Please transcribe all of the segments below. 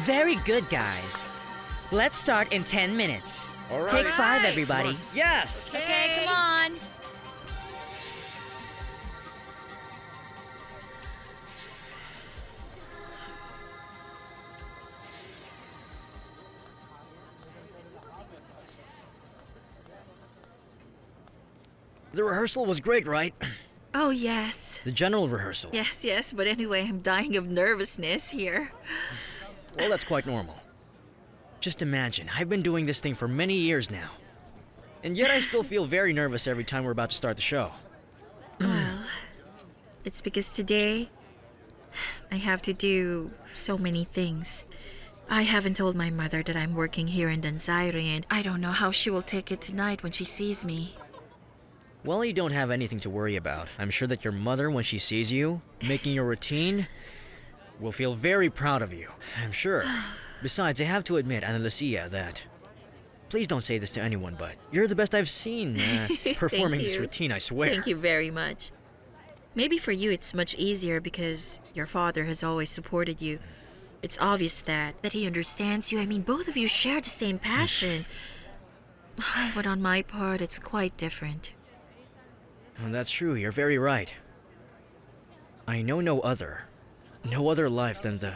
Very good, guys. Let's start in 10 minutes. All right. Take 5, everybody. Yes! Okay, come on. The rehearsal was great, right? Oh, yes. The general rehearsal. Yes, but anyway, I'm dying of nervousness here. Well, that's quite normal. Just imagine, I've been doing this thing for many years now. And yet I still feel very nervous every time we're about to start the show. Well, it's because today I have to do so many things. I haven't told my mother that I'm working here in Danzaire, and I don't know how she will take it tonight when she sees me. Well, you don't have anything to worry about. I'm sure that your mother, when she sees you, making your routine, will feel very proud of you. I'm sure. Besides, I have to admit, Ana Lucia, that... Please don't say this to anyone, but you're the best I've seen performing this routine, I swear. Thank you very much. Maybe for you it's much easier because your father has always supported you. It's obvious that he understands you. I mean, both of you share the same passion. But on my part, it's quite different. Oh, that's true, you're very right. I know no other life than the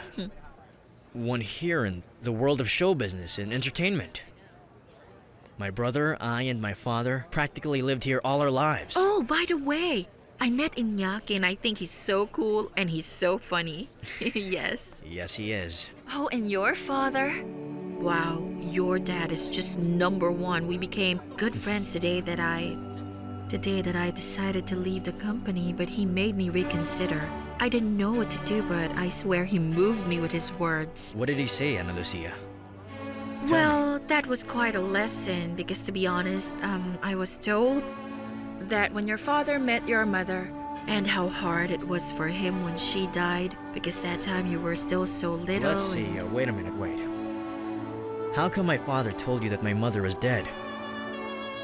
one here in the world of show business and entertainment. My brother, I, and my father practically lived here all our lives. Oh, by the way, I met Iñaki and I think he's so cool and he's so funny. Yes. Yes, he is. Oh, and your father? Wow, your dad is just number one. We became good friends the day that I decided to leave the company, but he made me reconsider. I didn't know what to do, but I swear he moved me with his words. What did he say, Ana Lucia? Well, that was quite a lesson because, to be honest, I was told that when your father met your mother and how hard it was for him when she died because that time you were still so little. Let's see, wait a minute, wait. How come my father told you that my mother is dead?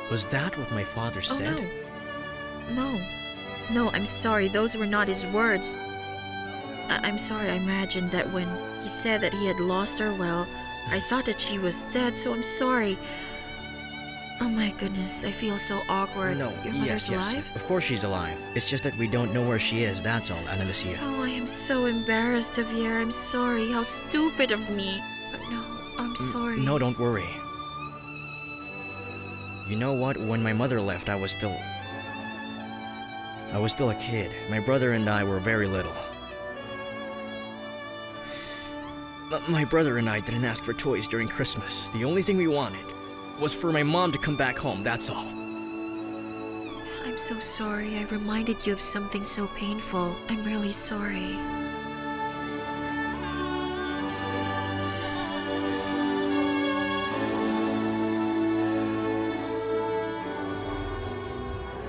Was that what my father said? Oh, no, I'm sorry, those were not his words. I'm sorry, I imagined that when he said that he had lost her, well, I thought that she was dead, so I'm sorry. Oh my goodness, I feel so awkward. No, Your mother's yes. alive? Of course she's alive. It's just that we don't know where she is, that's all, Ana Lucia. Oh, I am so embarrassed, Javier. I'm sorry. How stupid of me. But no, I'm sorry. No, don't worry. You know what? When my mother left, I was still a kid. My brother and I were very little. But my brother and I didn't ask for toys during Christmas. The only thing we wanted was for my mom to come back home, that's all. I'm so sorry. I reminded you of something so painful. I'm really sorry.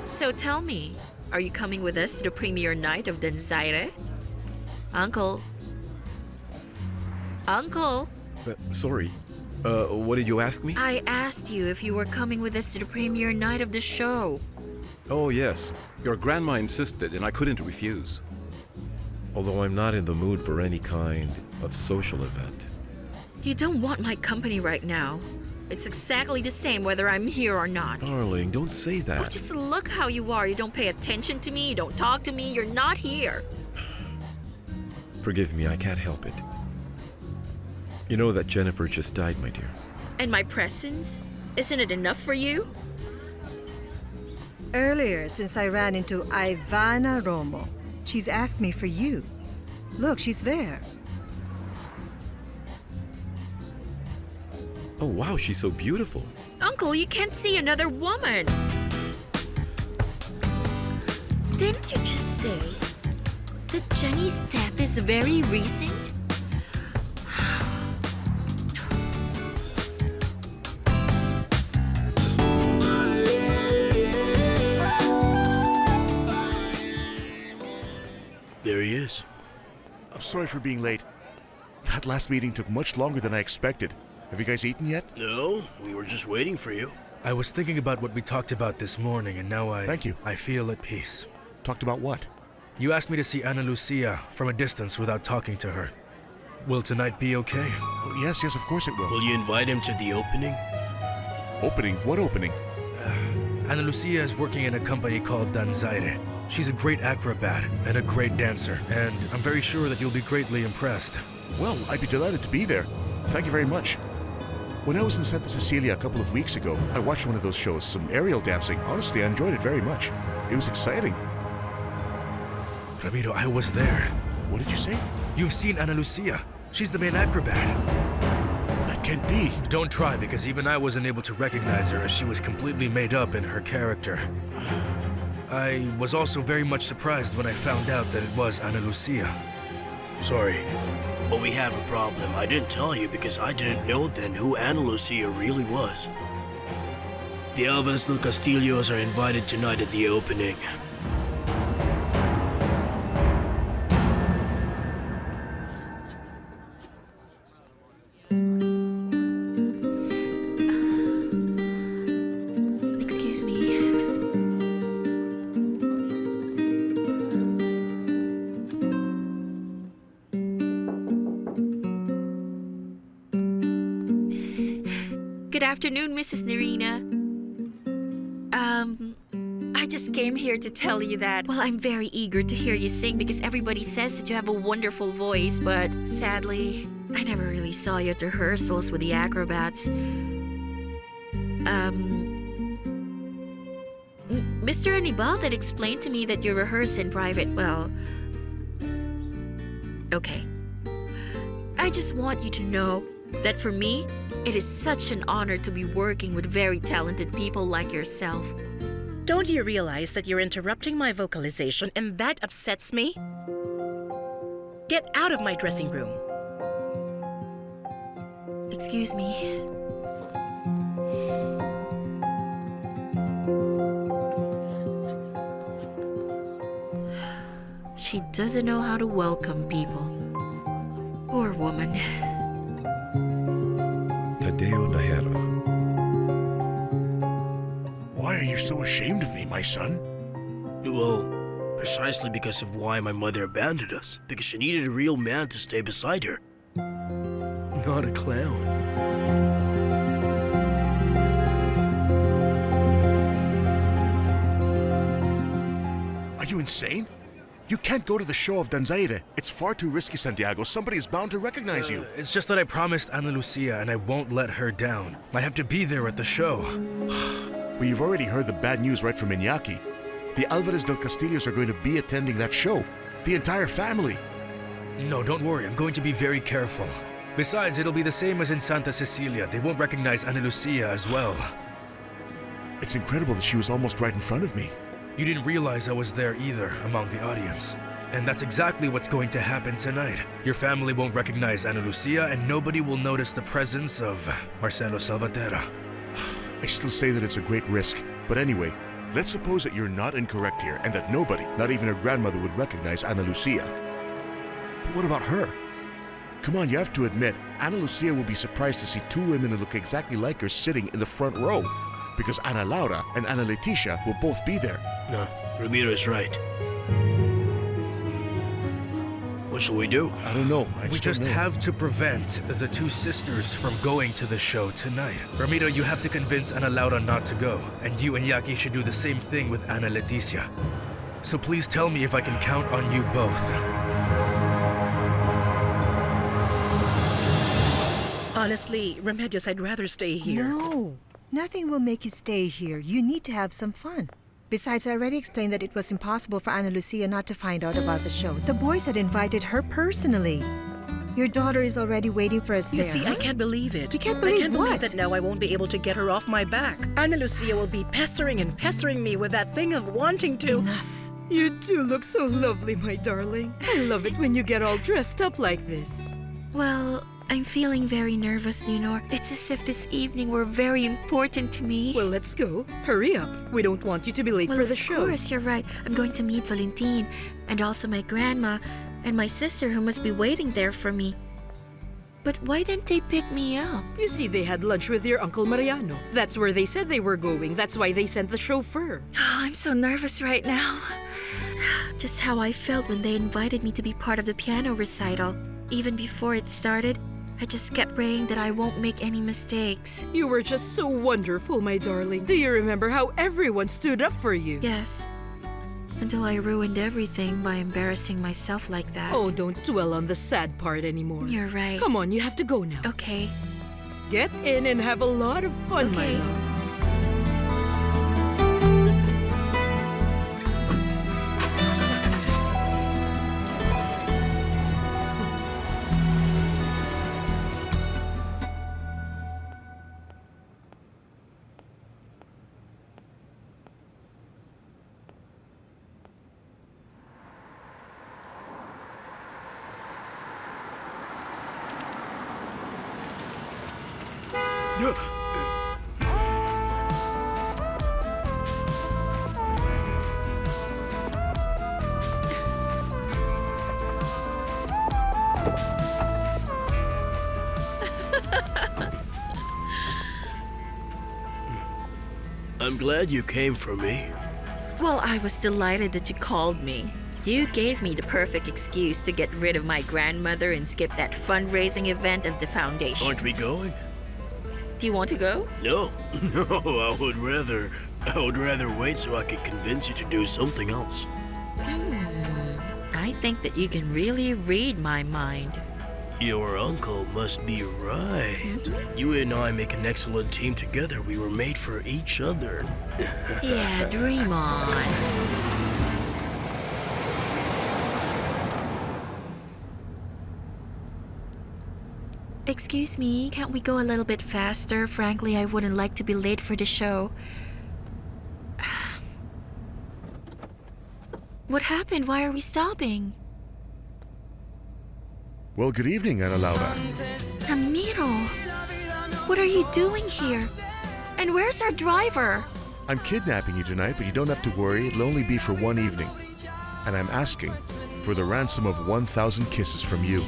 So tell me, are you coming with us to the premiere night of Danzaire? Uncle? Uncle? Sorry. What did you ask me? I asked you if you were coming with us to the premiere night of the show. Oh, yes. Your grandma insisted, and I couldn't refuse. Although I'm not in the mood for any kind of social event. You don't want my company right now. It's exactly the same whether I'm here or not. Darling, don't say that. Oh, just look how you are. You don't pay attention to me. You don't talk to me. You're not here. Forgive me, I can't help it. You know that Jennifer just died, my dear. And my presence? Isn't it enough for you? Earlier, since I ran into Ivana Romo, she's asked me for you. Look, she's there. Oh, wow, she's so beautiful. Uncle, you can't see another woman. Didn't you just say that Jenny's death is very recent? There he is. I'm sorry for being late. That last meeting took much longer than I expected. Have you guys eaten yet? No, we were just waiting for you. I was thinking about what we talked about this morning, and now Thank you. I feel at peace. Talked about what? You asked me to see Ana Lucia from a distance without talking to her. Will tonight be okay? Oh, yes, of course it will. Will you invite him to the opening? Opening? What opening? Ana Lucia is working in a company called Danzaire. She's a great acrobat and a great dancer, and I'm very sure that you'll be greatly impressed. Well, I'd be delighted to be there. Thank you very much. When I was in Santa Cecilia a couple of weeks ago, I watched one of those shows, some aerial dancing. Honestly, I enjoyed it very much. It was exciting. Ramiro, I was there. What did you say? You've seen Ana Lucia. She's the main acrobat. That can't be. Don't try, because even I wasn't able to recognize her as she was completely made up in her character. I was also very much surprised when I found out that it was Ana Lucia. Sorry, but we have a problem. I didn't tell you because I didn't know then who Ana Lucia really was. The Alvarez del Castillos are invited tonight at the opening. Excuse me. Good afternoon, Mrs. Nerina. I just came here to tell you that, well, I'm very eager to hear you sing because everybody says that you have a wonderful voice, but sadly, I never really saw you at rehearsals with the acrobats. Mr. Anibal had explained to me that you rehearse in private. Well, okay. I just want you to know that for me, it is such an honor to be working with very talented people like yourself. Don't you realize that you're interrupting my vocalization and that upsets me? Get out of my dressing room. Excuse me. She doesn't know how to welcome people. Poor woman. Tadeo Nahera. Why are you so ashamed of me, my son? Well, precisely because of why my mother abandoned us. Because she needed a real man to stay beside her. Not a clown. Are you insane? You can't go to the show of Danzaire. It's far too risky, Santiago. Somebody is bound to recognize you. It's just that I promised Ana Lucia and I won't let her down. I have to be there at the show. Well, you've already heard the bad news right from Iñaki. The Alvarez del Castillos are going to be attending that show. The entire family. No, don't worry. I'm going to be very careful. Besides, it'll be the same as in Santa Cecilia. They won't recognize Ana Lucia as well. It's incredible that she was almost right in front of me. You didn't realize I was there either, among the audience. And that's exactly what's going to happen tonight. Your family won't recognize Ana Lucia, and nobody will notice the presence of Marcelo Salvatierra. I still say that it's a great risk. But anyway, let's suppose that you're not incorrect here, and that nobody, not even her grandmother, would recognize Ana Lucia. But what about her? Come on, you have to admit, Ana Lucia will be surprised to see two women who look exactly like her sitting in the front row. Because Ana Laura and Ana Leticia will both be there. No, Ramiro is right. What shall we do? I don't know. We just have to prevent the two sisters from going to the show tonight. Ramiro, you have to convince Ana Laura not to go. And you and Iñaki should do the same thing with Ana Leticia. So please tell me if I can count on you both. Honestly, Remedios, I'd rather stay here. No, nothing will make you stay here. You need to have some fun. Besides, I already explained that it was impossible for Ana Lucia not to find out about the show. The boys had invited her personally. Your daughter is already waiting for us You there. see, I can't believe it. You can't believe I can't what? believe that now I won't be able to get her off my back. Ana Lucia will be pestering and pestering me with that thing of wanting to. Enough. You do look so lovely, my darling. I love it when you get all dressed up like this. Well, I'm feeling very nervous, Leonor. It's as if this evening were very important to me. Well, let's go. Hurry up. We don't want you to be late Well, for the of show. course, you're right. I'm going to meet Valentine and also my grandma and my sister who must be waiting there for me. But why didn't they pick me up? You see, they had lunch with your Uncle Mariano. That's where they said they were going. That's why they sent the chauffeur. Oh, I'm so nervous right now. Just how I felt when they invited me to be part of the piano recital. Even before it started, I just kept praying that I won't make any mistakes. You were just so wonderful, my darling. Do you remember how everyone stood up for you? Yes. Until I ruined everything by embarrassing myself like that. Oh, don't dwell on the sad part anymore. You're right. Come on, you have to go now. Okay. Get in and have a lot of fun, my Okay. love. I'm glad you came for me. Well, I was delighted that you called me. You gave me the perfect excuse to get rid of my grandmother and skip that fundraising event of the foundation. Aren't we going? Do you want to go? No, no, I would rather wait so I could convince you to do something else. I think that you can really read my mind. Your uncle must be right. You and I make an excellent team together. We were made for each other. Yeah, dream on. Excuse me, can't we go a little bit faster? Frankly, I wouldn't like to be late for the show. What happened? Why are we stopping? Well, good evening, Ana Laura. Ramiro, what are you doing here? And where's our driver? I'm kidnapping you tonight, but you don't have to worry. It'll only be for one evening. And I'm asking for the ransom of 1,000 kisses from you.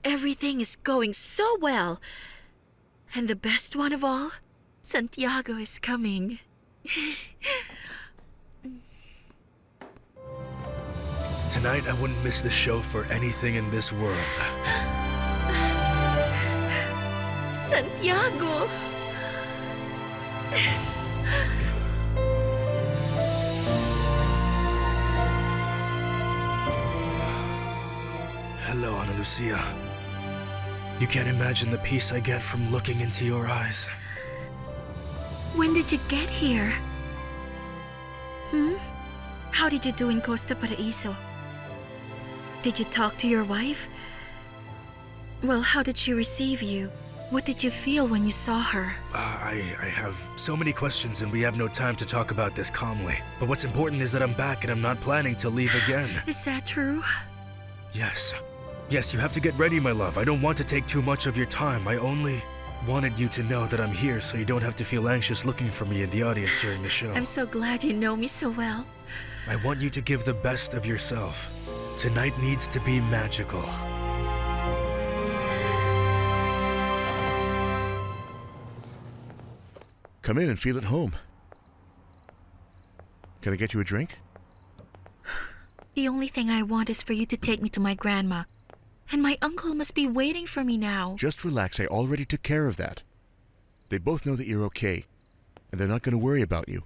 Everything is going so well. And the best one of all, Santiago is coming. Tonight, I wouldn't miss the show for anything in this world. Santiago! Hello, Ana Lucia. You can't imagine the peace I get from looking into your eyes. When did you get here? How did you do in Costa Paraíso? Did you talk to your wife? Well, how did she receive you? What did you feel when you saw her? I have so many questions and we have no time to talk about this calmly. But what's important is that I'm back and I'm not planning to leave again. Is that true? Yes. Yes, you have to get ready, my love. I don't want to take too much of your time. I only wanted you to know that I'm here so you don't have to feel anxious looking for me in the audience during the show. I'm so glad you know me so well. I want you to give the best of yourself. Tonight needs to be magical. Come in and feel at home. Can I get you a drink? The only thing I want is for you to take me to my grandma. And my uncle must be waiting for me now. Just relax. I already took care of that. They both know that you're okay, and they're not going to worry about you.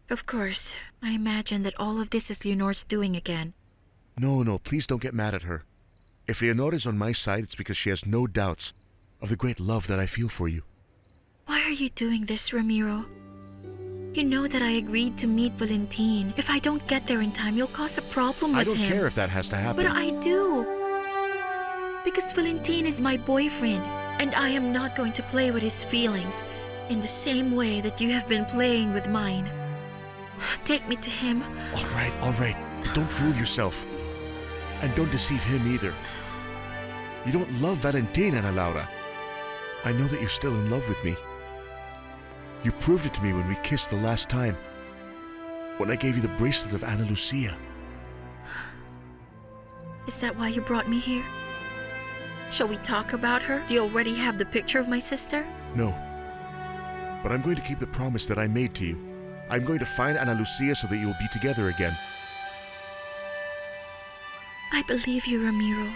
Of course. I imagine that all of this is Leonore's doing again. No, please don't get mad at her. If Leonore's on my side, it's because she has no doubts of the great love that I feel for you. Why are you doing this, Ramiro? You know that I agreed to meet Valentin. If I don't get there in time, you'll cause a problem with him. I don't care if that has to happen. But I do. Because Valentin is my boyfriend, and I am not going to play with his feelings in the same way that you have been playing with mine. Take me to him. All right. But don't fool yourself. And don't deceive him either. You don't love Valentin, Ana Laura. I know that you're still in love with me. You proved it to me when we kissed the last time. When I gave you the bracelet of Ana Lucia. Is that why you brought me here? Shall we talk about her? Do you already have the picture of my sister? No. But I'm going to keep the promise that I made to you. I'm going to find Ana Lucia so that you will be together again. I believe you, Ramiro.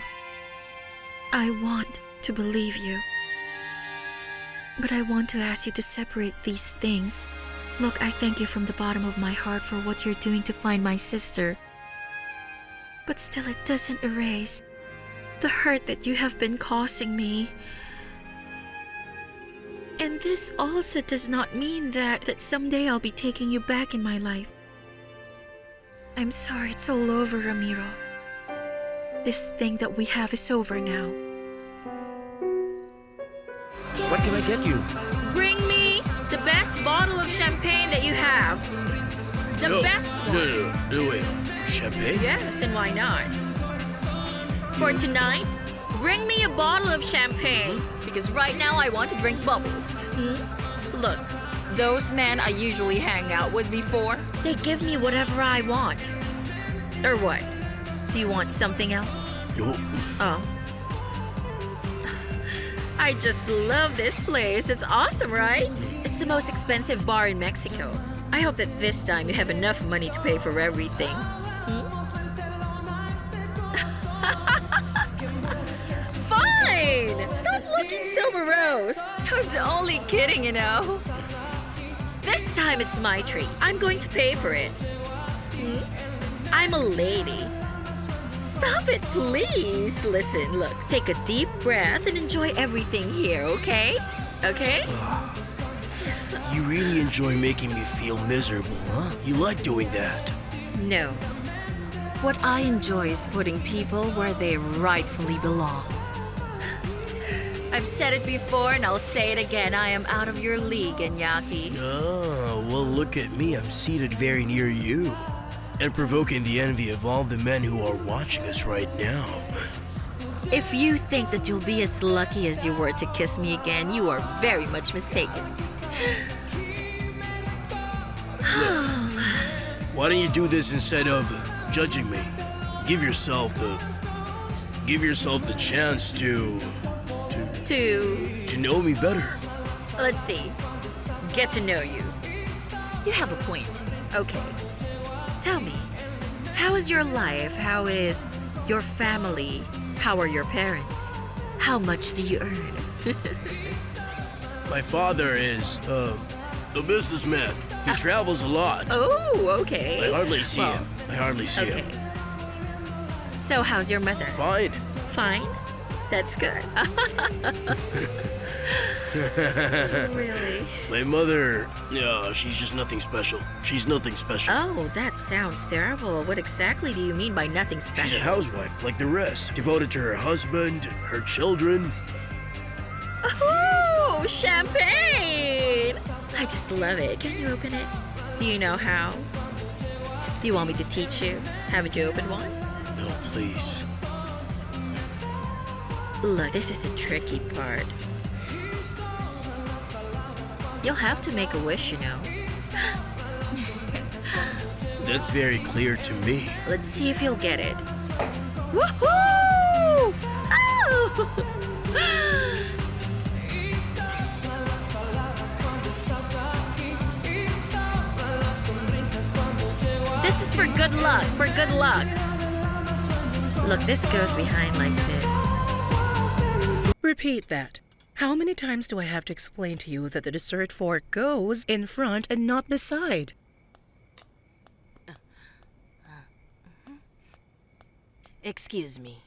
I want to believe you. But I want to ask you to separate these things. Look, I thank you from the bottom of my heart for what you're doing to find my sister. But still, it doesn't erase the hurt that you have been causing me. And this also does not mean that someday I'll be taking you back in my life. I'm sorry, it's all over, Ramiro. This thing that we have is over now. What can I get you? Bring me the best bottle of champagne that you have. The best one. No, wait. Champagne? Yes, and why not? For tonight, bring me a bottle of champagne because right now I want to drink bubbles. Look, those men I usually hang out with before, they give me whatever I want. Or what? Do you want something else? No. Oh. I just love this place. It's awesome, right? It's the most expensive bar in Mexico. I hope that this time you have enough money to pay for everything. Fine! Stop looking so morose. I was only kidding, you know. This time it's my treat. I'm going to pay for it. I'm a lady. Stop it, please. Listen, look, take a deep breath and enjoy everything here, okay? Okay? You really enjoy making me feel miserable, huh? You like doing that? No. What I enjoy is putting people where they rightfully belong. I've said it before and I'll say it again. I am out of your league, Iñaki. Oh, well, look at me. I'm seated very near you. And provoking the envy of all the men who are watching us right now. If you think that you'll be as lucky as you were to kiss me again, you are very much mistaken. Why don't you do this instead of judging me? Give yourself the chance to know me better. Let's see. Get to know you. You have a point. Okay. Tell me, how is your life? How is your family? How are your parents? How much do you earn? My father is, a businessman. He travels a lot. Oh, okay. I hardly see him. Okay. So how's your mother? Fine. Fine? That's good. Really? My mother, she's just nothing special. She's nothing special. Oh, that sounds terrible. What exactly do you mean by nothing special? She's a housewife like the rest, devoted to her husband, her children. Oh, champagne! I just love it. Can you open it? Do you know how? Do you want me to teach you? Haven't you opened one? No, please. Look, this is the tricky part. You'll have to make a wish, you know. That's very clear to me. Let's see if you'll get it. Woohoo! Oh! This is for good luck, Look, this goes behind like this. Repeat that. How many times do I have to explain to you that the dessert fork goes in front and not beside? Excuse me.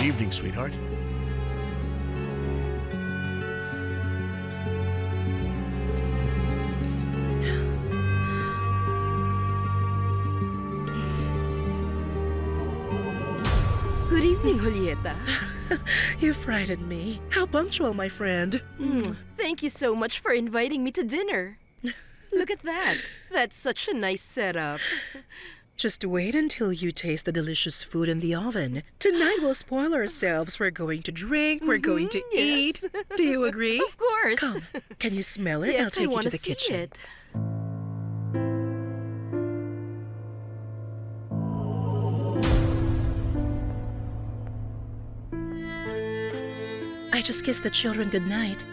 Good evening, sweetheart. Good evening, Julieta. You frightened me. How punctual, my friend. Thank you so much for inviting me to dinner. Look at that. That's such a nice setup. Just wait until you taste the delicious food in the oven. Tonight we'll spoil ourselves. We're going to drink, we're going to eat. Do you agree? Of course. Come, can you smell it? Yes, I'll take you I to the see kitchen. it. I just kissed the children goodnight.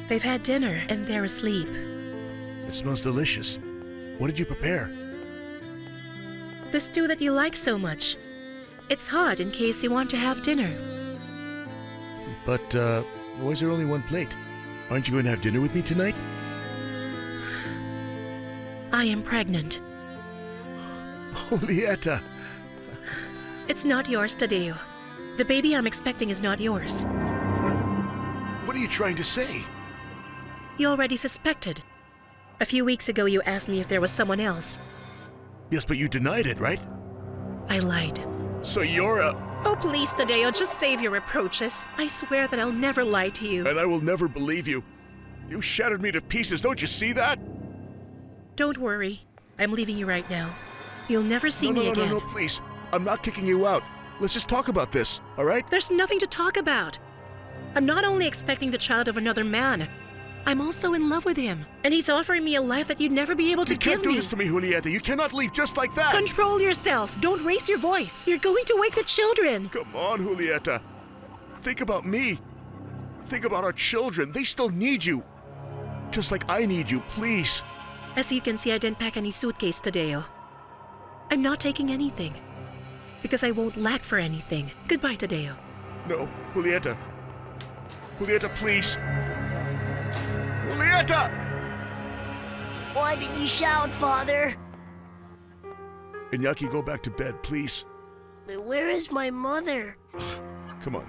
They've had dinner and they're asleep. It smells delicious. What did you prepare? The stew that you like so much. It's hot in case you want to have dinner. But, why is there only one plate? Aren't you going to have dinner with me tonight? I am pregnant. Julieta! It's not yours, Tadeo. The baby I'm expecting is not yours. What are you trying to say? You already suspected. A few weeks ago, you asked me if there was someone else. Yes, but you denied it, right? I lied. So you're a... Oh, please, Tadeo, just save your reproaches. I swear that I'll never lie to you. And I will never believe you. You shattered me to pieces, don't you see that? Don't worry. I'm leaving you right now. You'll never see me again. No, please. I'm not kicking you out. Let's just talk about this, all right? There's nothing to talk about. I'm not only expecting the child of another man, I'm also in love with him. And he's offering me a life that you'd never be able to give me. You can't do this to me, Julieta. You cannot leave just like that. Control yourself. Don't raise your voice. You're going to wake the children. Come on, Julieta. Think about me. Think about our children. They still need you. Just like I need you, please. As you can see, I didn't pack any suitcase, Tadeo. I'm not taking anything. Because I won't lack for anything. Goodbye, Tadeo. No, Julieta. Julieta, please. Julieta! Why did you shout, Father? Iñaki, go back to bed, please. But where is my mother? Come on.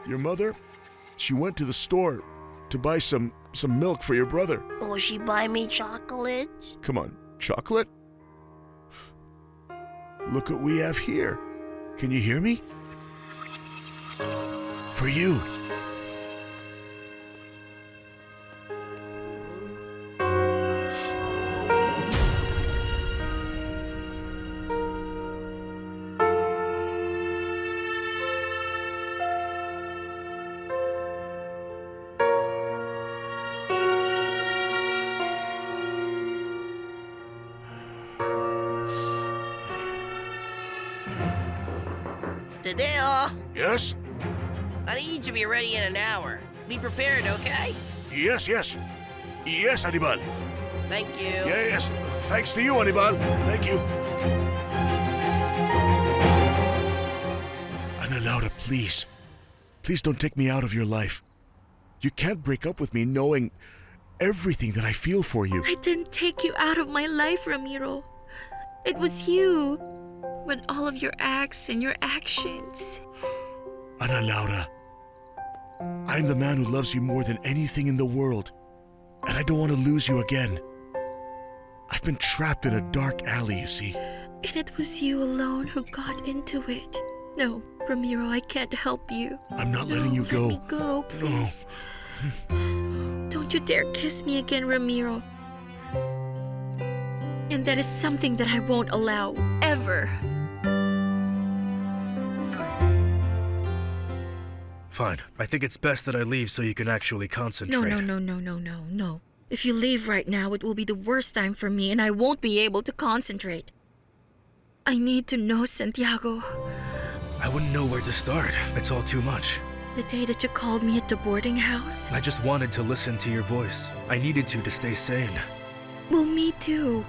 Your mother? She went to the store to buy some milk for your brother. Will she buy me chocolates? Come on, chocolate? Look what we have here. Can you hear me? For you. Tadeo, Yes? I need you to be ready in an hour. Be prepared, okay? Yes, yes. Yes, Anibal. Thank you. Yes, thanks to you, Anibal. Thank you. Ana Laura, please. Please don't take me out of your life. You can't break up with me knowing everything that I feel for you. I didn't take you out of my life, Ramiro. It was you. When all of your acts and your actions. Ana Laura, I'm the man who loves you more than anything in the world, and I don't want to lose you again. I've been trapped in a dark alley, you see. And it was you alone who got into it. No, Ramiro, I can't help you. I'm not letting you go. Let me go, please. Don't you dare kiss me again, Ramiro. And that is something that I won't allow, ever. Fine. I think it's best that I leave so you can actually concentrate. No. If you leave right now, it will be the worst time for me and I won't be able to concentrate. I need to know, Santiago. I wouldn't know where to start. It's all too much. The day that you called me at the boarding house. I just wanted to listen to your voice. I needed to stay sane. Well, me too.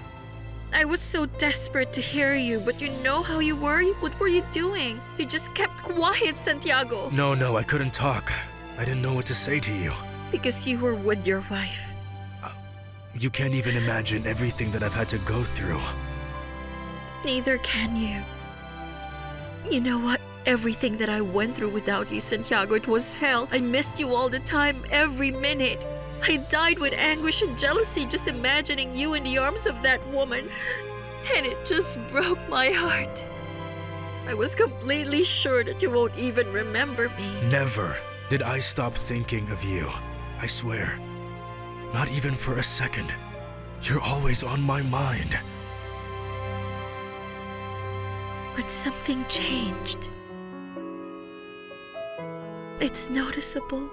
I was so desperate to hear you, but you know how you were? What were you doing? You just kept quiet, Santiago. No, I couldn't talk. I didn't know what to say to you. Because you were with your wife. You can't even imagine everything that I've had to go through. Neither can you. You know what? Everything that I went through without you, Santiago, it was hell. I missed you all the time, every minute. I died with anguish and jealousy just imagining you in the arms of that woman. And it just broke my heart. I was completely sure that you won't even remember me. Never did I stop thinking of you. I swear. Not even for a second. You're always on my mind. But something changed. It's noticeable.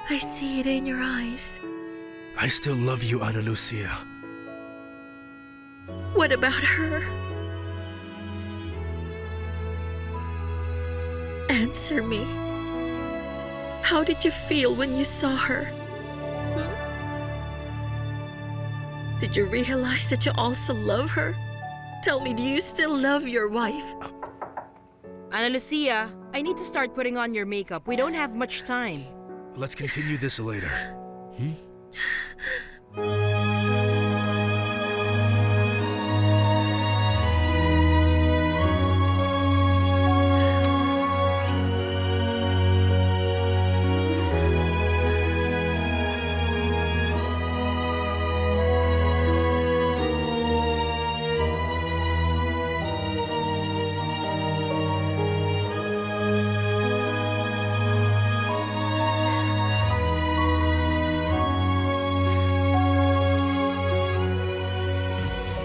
I see it in your eyes. I still love you, Ana Lucia. What about her? Answer me. How did you feel when you saw her? Did you realize that you also love her? Tell me, do you still love your wife? Ana Lucia, I need to start putting on your makeup. We don't have much time. Let's continue this later.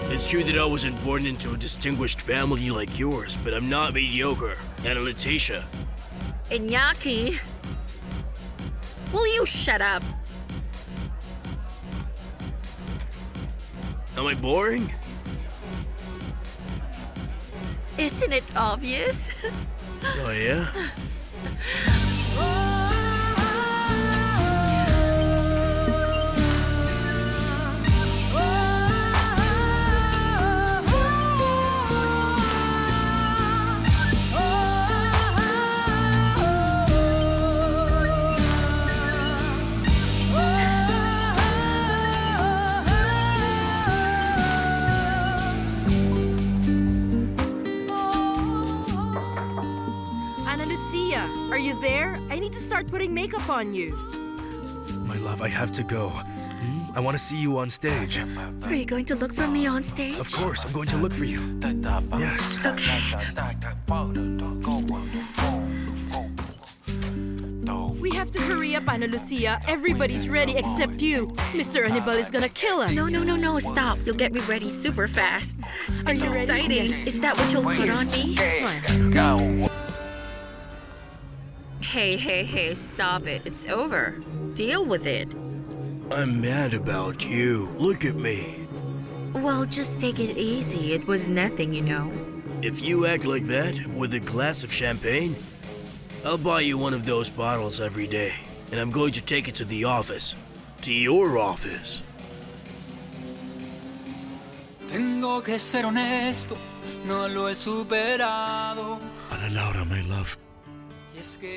It's true that I wasn't born into a distinguished family like yours, but I'm not mediocre. Ana Leticia. Iñaki. Will you shut up? Am I boring? Isn't it obvious? Oh, yeah? Are you there? I need to start putting makeup on you. My love, I have to go. I want to see you on stage. Are you going to look for me on stage? Of course, I'm going to look for you. Yes. Okay. We have to hurry up, Ana Lucia. Everybody's ready except you. Mr. Anibal is gonna kill us. No, stop. You'll get me ready super fast. Are you ready? Exciting. Yes. Is that what you'll put on me? Excellent. Hey, stop it. It's over. Deal with it. I'm mad about you. Look at me. Well, just take it easy. It was nothing, you know. If you act like that with a glass of champagne, I'll buy you one of those bottles every day, and I'm going to take it to the office. To your office. Tengo que ser honesto, no lo he superado. Ana Laura, my love.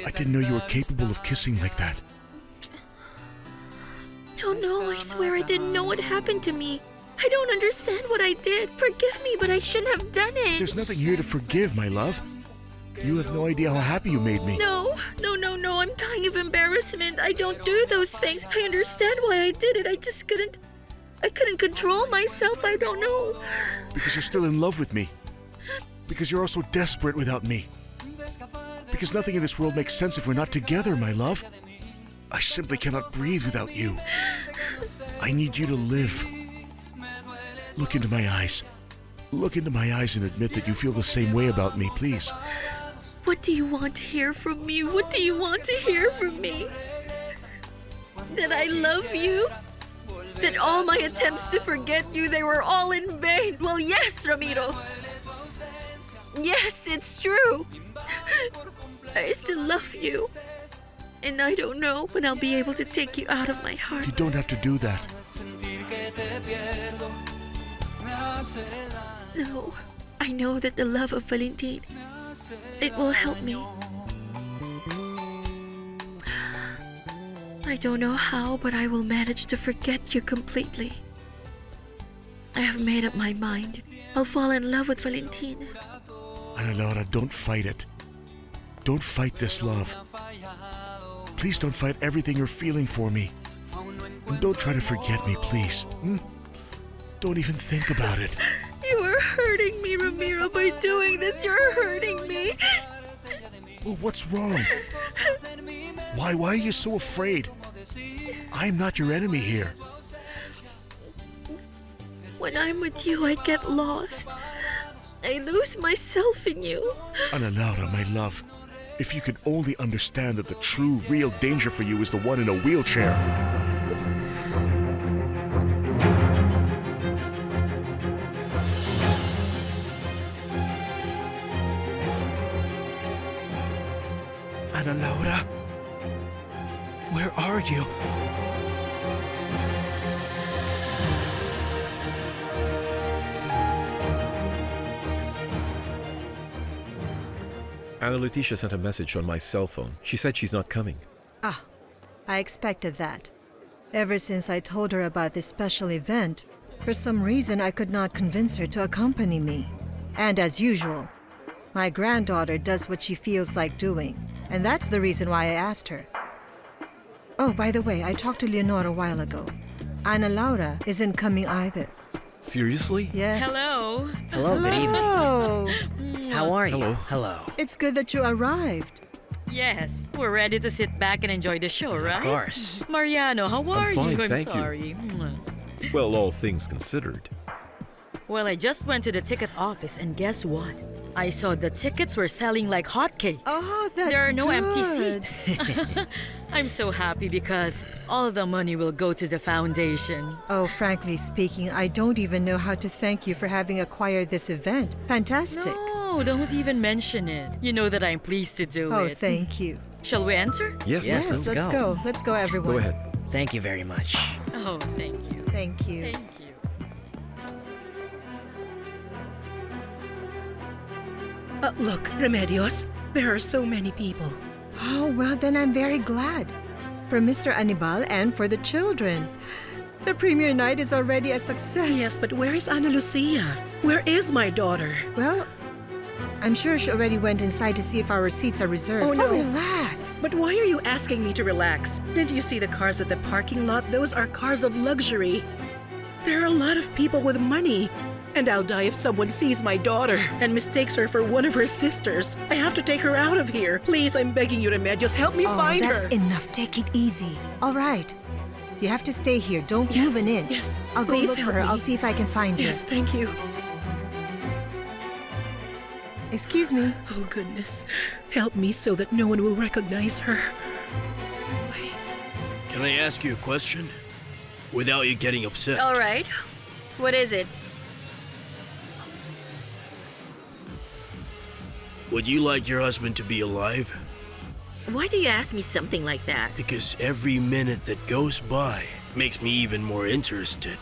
I didn't know you were capable of kissing like that. No, I swear I didn't know what happened to me. I don't understand what I did. Forgive me, but I shouldn't have done it. There's nothing here to forgive, my love. You have no idea how happy you made me. No. I'm dying of embarrassment. I don't do those things. I understand why I did it. I just couldn't control myself. I don't know. Because you're still in love with me. Because you're also desperate without me. Because nothing in this world makes sense if we're not together, my love. I simply cannot breathe without you. I need you to live. Look into my eyes. Look into my eyes and admit that you feel the same way about me, please. What do you want to hear from me? What do you want to hear from me? That I love you? That all my attempts to forget you, they were all in vain? Well, yes, Ramiro. Yes, it's true. I still love you. And I don't know when I'll be able to take you out of my heart. You don't have to do that. No, I know that the love of Valentin, it will help me. I don't know how, but I will manage to forget you completely. I have made up my mind. I'll fall in love with Valentin. Ana Laura, don't fight it. Don't fight this love. Please don't fight everything you're feeling for me. And don't try to forget me, please. Don't even think about it. You are hurting me, Ramiro, by doing this. You're hurting me. Well, what's wrong? Why are you so afraid? I'm not your enemy here. When I'm with you, I get lost. I lose myself in you. Ana Laura, my love, if you could only understand that the true, real danger for you is the one in a wheelchair. Ana Laura, where are you? Ana Leticia sent a message on my cell phone. She said she's not coming. Ah, I expected that. Ever since I told her about this special event, for some reason I could not convince her to accompany me. And as usual, my granddaughter does what she feels like doing. And that's the reason why I asked her. Oh, by the way, I talked to Leonor a while ago. Ana Laura isn't coming either. Seriously? Yes. Hello. Hello, good evening. How are you? Hello. It's good that you arrived. Yes, we're ready to sit back and enjoy the show, right? Of course. Mariano, how are fine, you? I'm thank you. sorry. Well, all things considered. Well, I just went to the ticket office and guess what? I saw the tickets were selling like hotcakes. Oh, that's There are no empty good. seats. I'm so happy because all the money will go to the foundation. Oh, frankly speaking, I don't even know how to thank you for having acquired this event. Fantastic. No, don't even mention it. You know that I'm pleased to do Oh, it. thank you. Shall we enter? Yes, Yes, let's Let's go. Let's go, everyone. Go ahead. Thank you very much. Oh, thank you. Thank you. Thank you. Look, Remedios, there are so many people. Oh, well, then I'm very glad. For Mr. Anibal and for the children. The premiere night is already a success. Yes, but where is Ana Lucia? Where is my daughter? Well, I'm sure she already went inside to see if our seats are reserved. Oh, no. Relax. But why are you asking me to relax? Didn't you see the cars at the parking lot? Those are cars of luxury. There are a lot of people with money. And I'll die if someone sees my daughter and mistakes her for one of her sisters. I have to take her out of here. Please, I'm begging you, Remedios, help me find her. That's enough. Take it easy. All right. You have to stay here. Don't move an inch. Yes, I'll go please look for help her. me. I'll see if I can find Yes, her. thank you. Excuse me. Oh, goodness. Help me so that no one will recognize her. Please. Can I ask you a question? Without you getting upset. All right. What is it? Would you like your husband to be alive? Why do you ask me something like that? Because every minute that goes by makes me even more interested.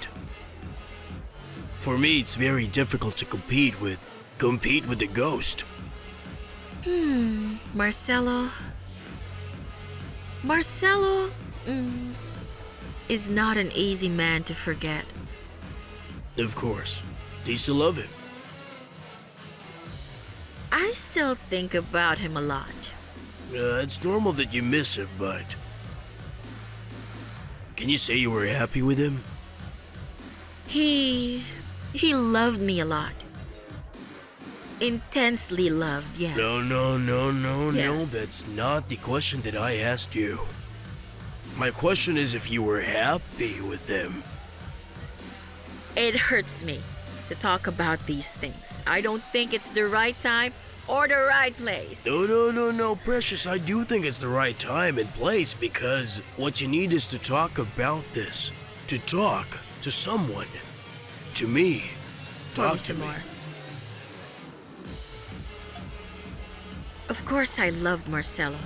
For me, it's very difficult to compete with the ghost. Marcelo is not an easy man to forget. Of course. Do you still love him? I still think about him a lot. It's normal that you miss him, but... Can you say you were happy with him? He loved me a lot. Intensely loved, yes. No, Yes. that's not the question that I asked you. My question is if you were happy with him. It hurts me to talk about these things. I don't think it's the right time or the right place. No, Precious. I do think it's the right time and place because what you need is to talk about this. To talk to someone. To me. Tell me Talk to some me. more. Of course I loved Marcelo.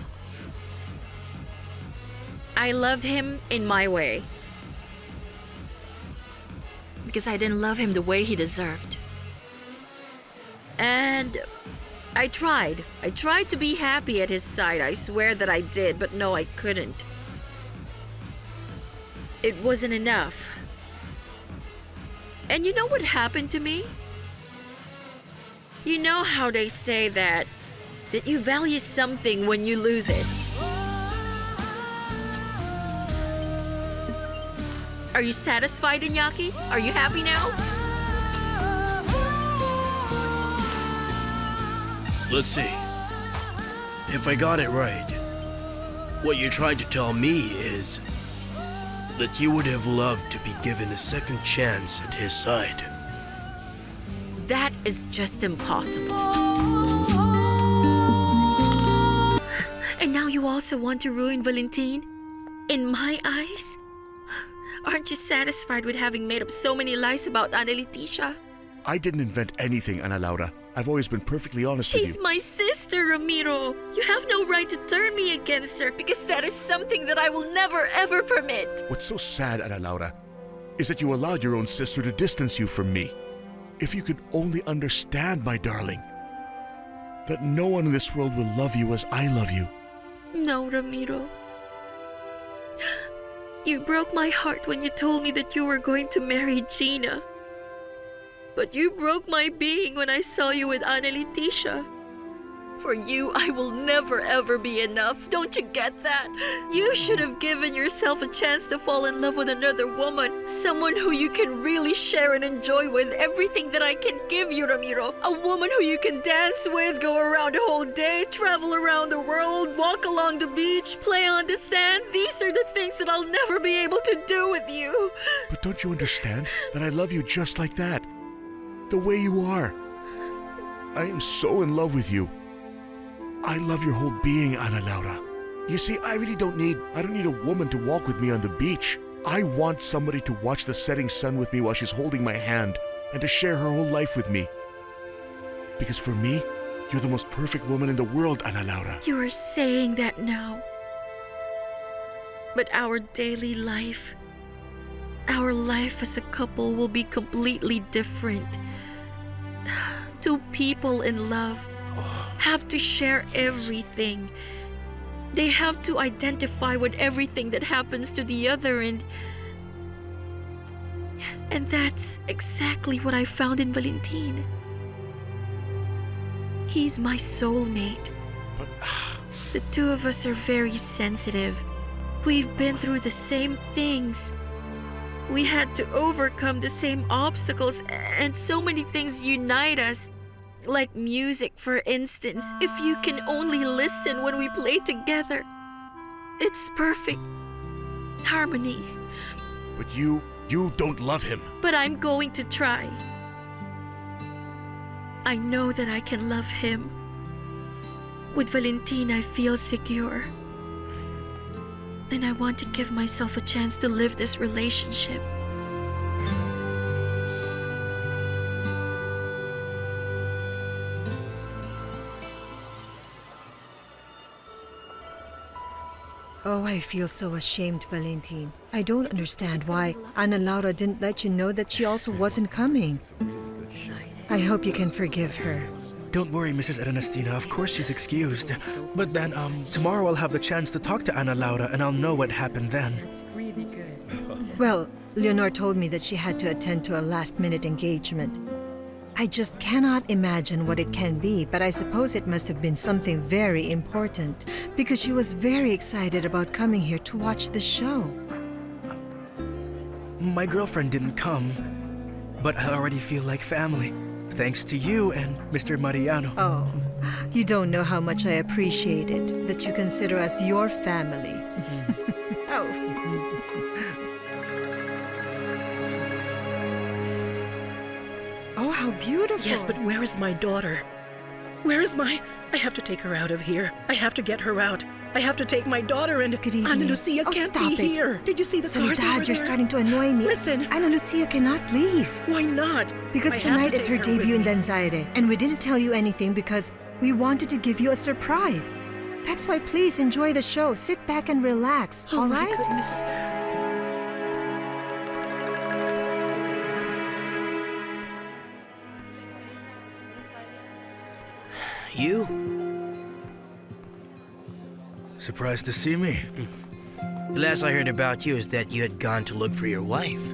I loved him in my way. Because I didn't love him the way he deserved. And I tried. I tried to be happy at his side. I swear that I did, but no, I couldn't. It wasn't enough. And you know what happened to me? You know how they say that you value something when you lose it. Are you satisfied, Iñaki? Are you happy now? Let's see. If I got it right, what you're trying to tell me is that you would have loved to be given a second chance at his side. That is just impossible. And now you also want to ruin Valentine? In my eyes? Aren't you satisfied with having made up so many lies about Ana Leticia? I didn't invent anything, Ana Laura. I've always been perfectly honest with you. She's my sister, Ramiro. You have no right to turn me against her because that is something that I will never ever permit. What's so sad, Ana Laura, is that you allowed your own sister to distance you from me. If you could only understand, my darling, that no one in this world will love you as I love you. No, Ramiro. You broke my heart when you told me that you were going to marry Gina. But you broke my being when I saw you with Ana Leticia. For you, I will never ever be enough. Don't you get that? You should have given yourself a chance to fall in love with another woman. Someone who you can really share and enjoy with everything that I can give you, Ramiro. A woman who you can dance with, go around the whole day, travel around the world, walk along the beach, play on the sand. These are the things that I'll never be able to do with you. But don't you understand that I love you just like that? The way you are. I am so in love with you. I love your whole being, Ana Laura. You see, I don't need a woman to walk with me on the beach. I want somebody to watch the setting sun with me while she's holding my hand and to share her whole life with me. Because for me, you're the most perfect woman in the world, Ana Laura. You are saying that now. But our daily life, our life as a couple will be completely different. Two people in love have to share everything. They have to identify with everything that happens to the other, and that's exactly what I found in Valentine. He's my soulmate. But the two of us are very sensitive. We've been through the same things. We had to overcome the same obstacles, and so many things unite us. Like music, for instance. If you can only listen when we play together, it's perfect harmony. But you don't love him. But I'm going to try. I know that I can love him. With Valentine, I feel secure. And I want to give myself a chance to live this relationship. Oh, I feel so ashamed, Valentine. I don't understand why Ana Laura didn't let you know that she also wasn't coming. I hope you can forgive her. Don't worry, Mrs. Ernestina. Of course she's excused. But then, tomorrow I'll have the chance to talk to Ana Laura and I'll know what happened then. That's really good. Well, Leonor told me that she had to attend to a last-minute engagement. I just cannot imagine what it can be, but I suppose it must have been something very important because she was very excited about coming here to watch the show. My girlfriend didn't come, but I already feel like family. Thanks to you and Mr. Mariano. Oh, you don't know how much I appreciate it, that you consider us your family. Oh. Oh, how beautiful. Yes, but where is my daughter? Where is my... I have to take her out of here. I have to get her out. I have to take my daughter and... Good evening. Ana Lucia can't stop be it. here. Did you see the cars Soledad, over you're there? starting to annoy me. Listen. Ana Lucia cannot leave. Why not? Because I have tonight to is her take her debut in with me. Danzaire, and we didn't tell you anything because we wanted to give you a surprise. That's why please enjoy the show. Sit back and relax, Oh all my right? goodness. You? Surprised to see me? The last I heard about you is that you had gone to look for your wife.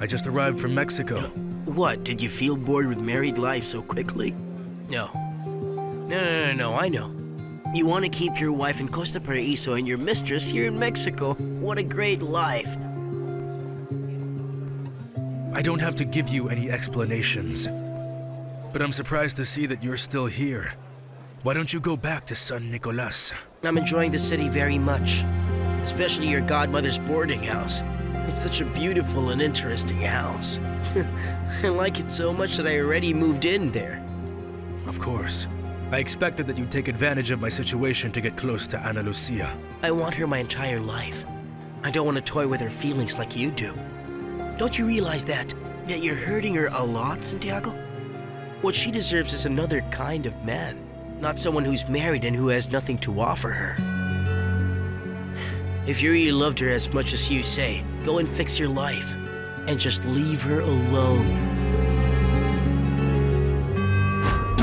I just arrived from Mexico. What, did you feel bored with married life so quickly? No, I know. You want to keep your wife in Costa Paraíso and your mistress here in Mexico. What a great life. I don't have to give you any explanations. But I'm surprised to see that you're still here. Why don't you go back to San Nicolas? I'm enjoying the city very much. Especially your godmother's boarding house. It's such a beautiful and interesting house. I like it so much that I already moved in there. Of course. I expected that you'd take advantage of my situation to get close to Ana Lucia. I want her my entire life. I don't want to toy with her feelings like you do. Don't you realize that you're hurting her a lot, Santiago? What she deserves is another kind of man, not someone who's married and who has nothing to offer her. If you really loved her as much as you say, go and fix your life, and just leave her alone.